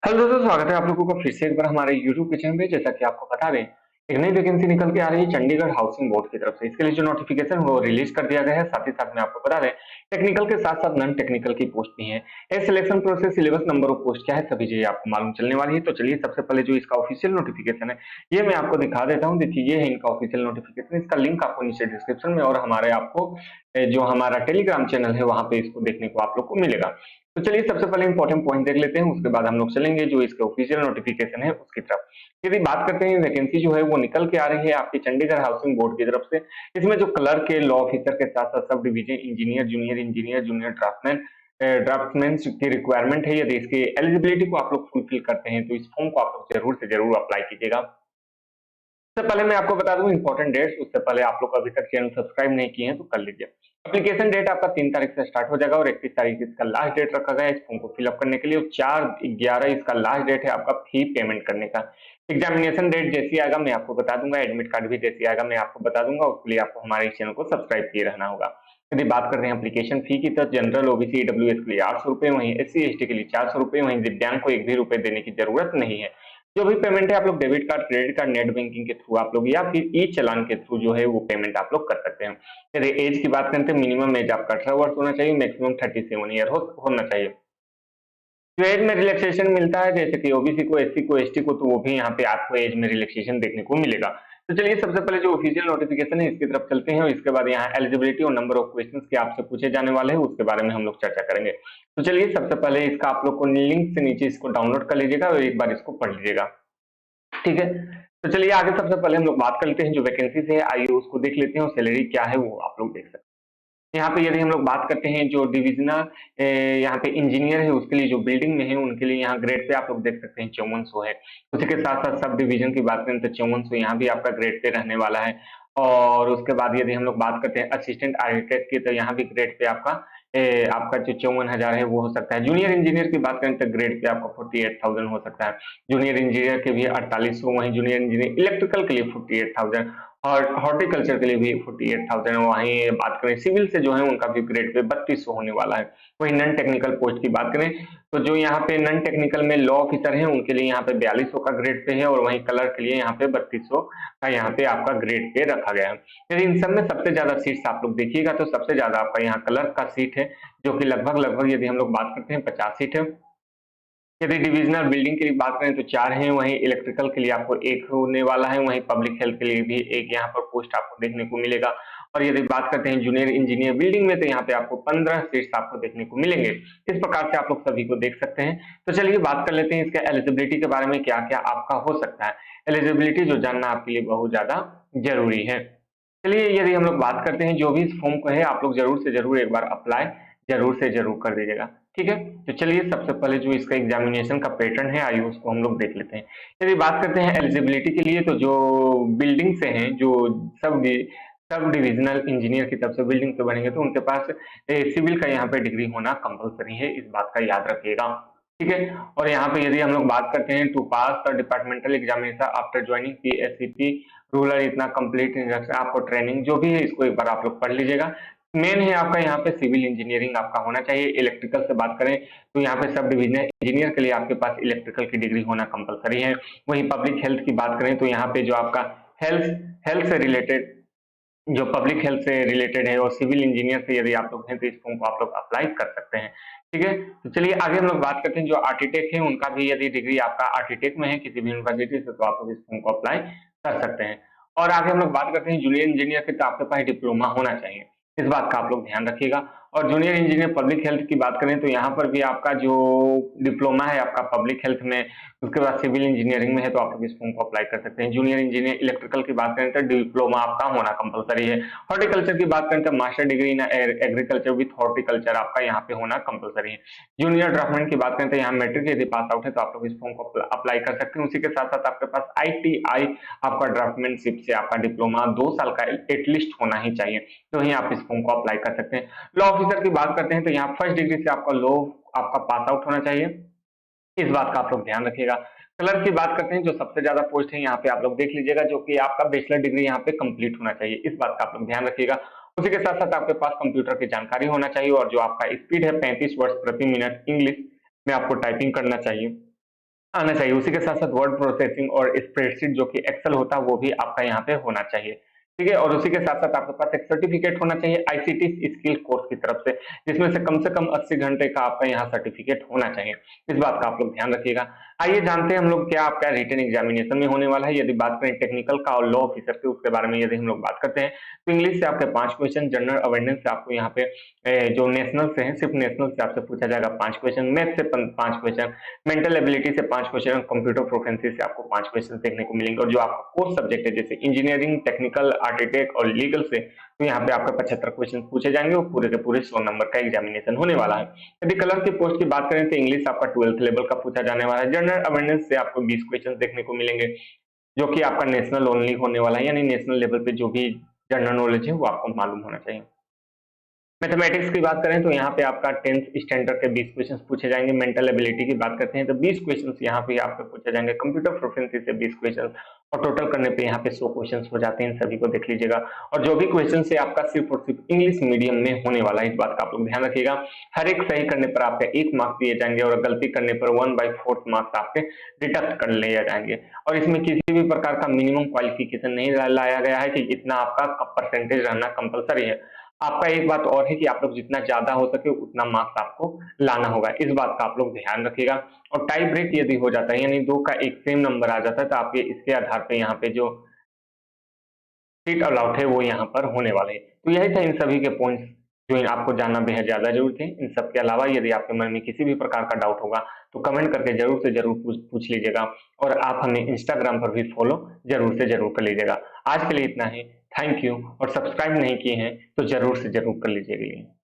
Hello दोस्तों, स्वागत है आप लोगों का फिर से एक बार हमारे यूट्यूब के चैनल पे। जैसा कि आपको बता दें, एक नई वैकेंसी निकल के आ रही है चंडीगढ़ हाउसिंग बोर्ड की तरफ से। इसके लिए जो नोटिफिकेशन वो रिलीज कर दिया गया है। साथ ही साथ में आपको बता दें, टेक्निकल के साथ साथ नॉन टेक्निकल की पोस्ट भी है। ये selection process, syllabus, number of post क्या है, सभी चीजें आपको मालूम चलने वाली है। तो चलिए सबसे पहले जो इसका ऑफिशियल नोटिफिकेशन है ये मैं आपको दिखा देता हूँ। देखिए, ये है इनका ऑफिशियल नोटिफिकेशन। इसका लिंक आपको नीचे डिस्क्रिप्शन में और हमारे आपको जो हमारा टेलीग्राम चैनल है वहां पे इसको देखने को आप लोग को मिलेगा। तो चलिए सबसे पहले इंपॉर्टेंट पॉइंट देख लेते हैं, उसके बाद हम लोग चलेंगे जो इसके ऑफिशियल नोटिफिकेशन है उसकी तरफ। यदि बात करते हैं, वैकेंसी जो है वो निकल के आ रही है आपकी चंडीगढ़ हाउसिंग बोर्ड की तरफ से। इसमें जो क्लर्क के, लॉ ऑफिसर के साथ साथ sub division engineer, junior draftsman draftsman की रिक्वायरमेंट है। यदि इसकी एलिजिबिलिटी को आप लोग फुलफिल करते हैं तो इस फॉर्म को आप लोग जरूर से जरूर अप्लाई कीजिएगा। सबसे पहले मैं आपको बता दूं इंपॉर्टेंट डेट्स। उससे पहले आप लोग अभी तक चैनल सब्सक्राइब नहीं किए हैं तो कर लीजिए। एप्लीकेशन डेट आपका 3 तारीख से स्टार्ट हो जाएगा और 31 तारीख इसका लास्ट डेट रखा गया है इस फॉर्म को फिलअप करने के लिए। 4/11 इसका लास्ट डेट है आपका फी पेमेंट करने का। एग्जामिनेशन डेट जैसी आएगा मैं आपको बता दूंगा, एडमिट कार्ड भी जैसी आएगा मैं आपको बता दूंगा। उसके लिए आपको हमारे चैनल को सब्सक्राइब किए रहना होगा। यदि बात करते हैं एप्लीकेशन फी की, तो जनरल, ओबीसी, ईडब्ल्यूएस के लिए 800 रुपए, वहीं SC ST के लिए 400 रुपए, वहीं दिव्यांग को 1 भी रुपए देने की जरूरत नहीं है। जो भी पेमेंट है आप लोग debit card, credit card, net banking के थ्रू आप लोग या फिर ई चालान के थ्रू जो है वो पेमेंट आप लोग कर सकते हैं। यदि एज की बात करते हैं, मिनिमम एज आपका 18 वर्ष होना चाहिए, मैक्सिमम 37 ईयर होना चाहिए। जो एज में रिलैक्सेशन मिलता है, जैसे कि ओबीसी को, एससी को, एसटी को, तो वो भी यहाँ पे आपको एज में रिलैक्सेशन देखने को मिलेगा। तो चलिए सबसे पहले जो ऑफिशियल नोटिफिकेशन है इसकी तरफ चलते हैं और इसके बाद यहाँ एलिजिबिलिटी और नंबर ऑफ क्वेश्चंस के आपसे पूछे जाने वाले हैं उसके बारे में हम लोग चर्चा करेंगे। तो चलिए सबसे पहले इसका आप लोग को लिंक से नीचे इसको डाउनलोड कर लीजिएगा और एक बार इसको पढ़ लीजिएगा। ठीक है, तो चलिए आगे सबसे पहले हम लोग बात कर लेते हैं जो वैकेंसीज है, आइए उसको देख लेते हैं और सैलरी क्या है वो आप लोग देख सकते हैं। यहाँ पे यदि हम लोग बात करते हैं जो डिविजनल यहाँ पे इंजीनियर है उसके लिए जो बिल्डिंग में है उनके लिए यहाँ ग्रेड पे आप लोग देख सकते हैं 5400 है। उसी के साथ साथ सब डिवीजन की बात करें तो 5400 यहाँ भी आपका ग्रेड पे रहने वाला है। और उसके बाद यदि हम लोग बात करते हैं असिस्टेंट आर्किटेक्ट की, तो यहाँ भी ग्रेड पे आपका जो 54,000 है वो हो सकता है। जूनियर इंजीनियर की बात करें तो ग्रेड पे आपका 48,000 हो सकता है। जूनियर इंजीनियर के भी 4800, वहीं जूनियर इंजीनियर इलेक्ट्रिकल के लिए 48,000 और हॉर्टिकल्चर के लिए भी 48,000। वहीं बात करें सिविल से जो है उनका भी ग्रेड पे 3200 होने वाला है। वहीं नॉन टेक्निकल पोस्ट की बात करें तो जो यहाँ पे नॉन टेक्निकल में लॉ ऑफिसर है उनके लिए यहाँ पे 4200 का ग्रेड पे है और वहीं क्लर्क के लिए यहाँ पे 3200 का यहाँ पे आपका ग्रेड पे रखा गया है। यदि इन सब में सबसे ज्यादा सीट्स आप लोग देखिएगा तो सबसे ज्यादा आपका यहाँ क्लर्क का सीट है, जो कि लगभग लगभग यदि हम लोग बात करते हैं 50 सीट है। यदि डिविजनल बिल्डिंग की बात करें तो 4 हैं, वहीं इलेक्ट्रिकल के लिए आपको 1 होने वाला है, वहीं पब्लिक हेल्थ के लिए भी 1 यहाँ पर पोस्ट आपको देखने को मिलेगा। और यदि बात करते हैं जूनियर इंजीनियर बिल्डिंग में तो यहाँ पे आपको 15 सीट्स आपको देखने को मिलेंगे। इस प्रकार से आप लोग सभी को देख सकते हैं। तो चलिए बात कर लेते हैं इसके एलिजिबिलिटी के बारे में, क्या क्या आपका हो सकता है। एलिजिबिलिटी जो जानना आपके लिए बहुत ज्यादा जरूरी है। चलिए यदि हम लोग बात करते हैं, जो भी इस फॉर्म को है आप लोग जरूर से जरूर एक बार अप्लाई जरूर से जरूर कर दीजिएगा। ठीक है, तो चलिए सबसे पहले जो इसका एग्जामिनेशन का पैटर्न है आइए उसको हम लोग देख लेते हैं। यदि बात करते हैं एलिजिबिलिटी के लिए, तो जो बिल्डिंग से हैं, जो सब सब डिविजनल इंजीनियर की तरफ से बिल्डिंग पे बनेंगे तो उनके पास सिविल का यहाँ पे डिग्री होना कंपलसरी है, इस बात का याद रखिएगा। ठीक है, और यहाँ पे यदि हम लोग बात करते हैं to pass the departmental examination after joining PSCP rural, इतना कंप्लीट आपको ट्रेनिंग जो भी है इसको एक बार आप लोग पढ़ लीजिएगा। मेन है आपका यहाँ पे सिविल इंजीनियरिंग आपका होना चाहिए। इलेक्ट्रिकल से बात करें तो यहाँ पे सब डिविजनल इंजीनियर के लिए आपके पास इलेक्ट्रिकल की डिग्री होना कंपलसरी है। वहीं पब्लिक हेल्थ की बात करें तो यहाँ पे जो आपका हेल्थ हेल्थ से रिलेटेड, जो पब्लिक हेल्थ से रिलेटेड है और सिविल इंजीनियर से यदि आप लोग हैं तो इस फॉर्म को आप लोग अप्लाई कर सकते हैं। ठीक है, तो चलिए आगे हम लोग बात करते हैं जो आर्किटेक्ट है उनका भी यदि डिग्री आपका आर्किटेक्ट में है किसी भी यूनिवर्सिटी से तो आप लोग इस फॉर्म को अप्लाई कर सकते हैं। और आगे हम लोग बात करते हैं जूनियर इंजीनियर के, तो आपके पास डिप्लोमा होना चाहिए, इस बात का आप लोग ध्यान रखिएगा। और जूनियर इंजीनियर पब्लिक हेल्थ की बात करें तो यहाँ पर भी आपका जो डिप्लोमा है आपका पब्लिक हेल्थ में, उसके बाद सिविल इंजीनियरिंग में है तो आप लोग इस फॉर्म को अप्लाई कर सकते हैं। जूनियर इंजीनियर इलेक्ट्रिकल की बात करें तो डिप्लोमा आपका होना कंपलसरी है। हॉर्टिकल्चर की बात करें तो master degree in agriculture with horticulture आपका यहाँ पे होना कंपलसरी है। जूनियर ड्राफ्टमैन की बात करें तो यहाँ मैट्रिक यदि पास आउट है तो आप लोग इस फॉर्म को अप्लाई कर सकते हैं। उसी के साथ साथ आपके पास ITI आपका ड्राफ्टमैनशिप से आपका डिप्लोमा 2 साल का एटलीस्ट होना ही चाहिए, तो ही आप इस फॉर्म को अप्लाई कर सकते हैं। लॉ ऑफिसर की बात करते हैं तो यहाँ फर्स्ट डिग्री से आपका लॉ आपका पास आउट होना चाहिए, इस बात का आप लोग ध्यान रखिएगा। क्लर्क की बात करते हैं, जो सबसे ज्यादा पोस्ट है यहाँ पे आप लोग देख लीजिएगा, जो कि आपका बैचलर डिग्री यहाँ पे कंप्लीट होना चाहिए, इस बात का आप लोग ध्यान रखिएगा। उसी के साथ साथ आपके पास कंप्यूटर की जानकारी होना चाहिए और जो आपका स्पीड है 35 वर्ड्स प्रति मिनट इंग्लिश में आपको टाइपिंग करना चाहिए। आना चाहिए। उसी के साथ-साथ वर्ड प्रोसेसिंग और स्प्रेडशीट जो कि एक्सेल होता है वो भी आपका यहाँ पे होना चाहिए। ठीक है? और उसी के साथ-साथ आपके पास एक सर्टिफिकेट होना चाहिए आईसीटी स्किल कोर्स की तरफ जिसमें से कम 80 घंटे का आपका यहाँ सर्टिफिकेट होना चाहिए। इस बात का आप लोग ध्यान रखिएगा। आइए जानते हैं हम लोग क्या आपका रिटन एग्जामिनेशन में होने वाला है। यदि बात करें टेक्निकल का और लॉ ऑफिसर की उसके बारे में यदि हम लोग बात करते हैं, तो इंग्लिश से आपके 5 क्वेश्चन, जनरल अवेयरनेस से आपको यहाँ पे जो नेशनल से हैं, सिर्फ नेशनल से आपसे पूछा जाएगा 5 क्वेश्चन, मैथ से 5 क्वेश्चन, मेंटल एबिलिटी से 5 क्वेश्चन, कंप्यूटर प्रोफिशिएंसी से आपको 5 क्वेश्चन देखने को मिलेंगे। और जो आपका कोर्स सब्जेक्ट है जैसे इंजीनियरिंग, टेक्निकल, आर्किटेक्ट और लीगल से, तो यहाँ पे आपके 75 क्वेश्चन पूछे जाएंगे और पूरे के पूरे 100 नंबर का एग्जामिनेशन होने वाला है। यदि कलर की पोस्ट की बात करें तो इंग्लिश आपका 12th लेवल का पूछा जाने वाला है। जनरल अवेयरनेस से आपको 20 क्वेश्चन देखने को मिलेंगे, जो कि आपका नेशनल ओनली होने वाला है, यानी नेशनल लेवल पे जो भी जनरल नॉलेज है वो आपको मालूम होना चाहिए। मैथमेटिक्स की बात करें तो यहाँ पे आपका 10th स्टैंडर्ड के 20 क्वेश्चंस पूछे जाएंगे। मेंटल एबिलिटी की बात करते हैं तो 20 क्वेश्चंस यहाँ पे आपके पूछे जाएंगे। कंप्यूटर प्रोफिशिएंसी से 20 क्वेश्चंस और टोटल करने पे यहाँ पे 100 क्वेश्चंस हो जाते हैं। इन सभी को देख लीजिएगा। और जो भी क्वेश्चन है आपका सिर्फ और सिर्फ इंग्लिश मीडियम में होने वाला है, इस बात का आप लोग ध्यान रखिएगा। हर एक सही करने पर आपका 1 मार्क्स दिए जाएंगे और गलती करने पर 1/4 मार्क्स आपके डिडक्ट कर लिए जाएंगे। और इसमें किसी भी प्रकार का मिनिमम क्वालिफिकेशन नहीं लाया गया है कि इतना आपका परसेंटेज रहना कंपलसरी है। आपका एक बात और है कि आप लोग जितना ज़्यादा हो सके उतना मार्क्स आपको लाना होगा। इस बात का आप लोग ध्यान रखिएगा। और टाई ब्रेक यदि हो जाता है यानी 2 का एक सेम नंबर आ जाता है तो आपके इसके आधार पे यहाँ पे जो सीट अलॉट है वो यहाँ पर होने वाले हैं। तो यही था इन सभी के पॉइंट्स जो आपको जानना बेहद ज़्यादा ज़रूरी थे। इन सब के अलावा यदि आपके मन में किसी भी प्रकार का डाउट होगा तो कमेंट करके ज़रूर से ज़रूर पूछ लीजिएगा। और आप हमें इंस्टाग्राम पर भी फॉलो ज़रूर से ज़रूर कर लीजिएगा। आज के लिए इतना ही। Thank you. और सब्सक्राइब नहीं किए हैं तो ज़रूर से ज़रूर कर लीजिएगा।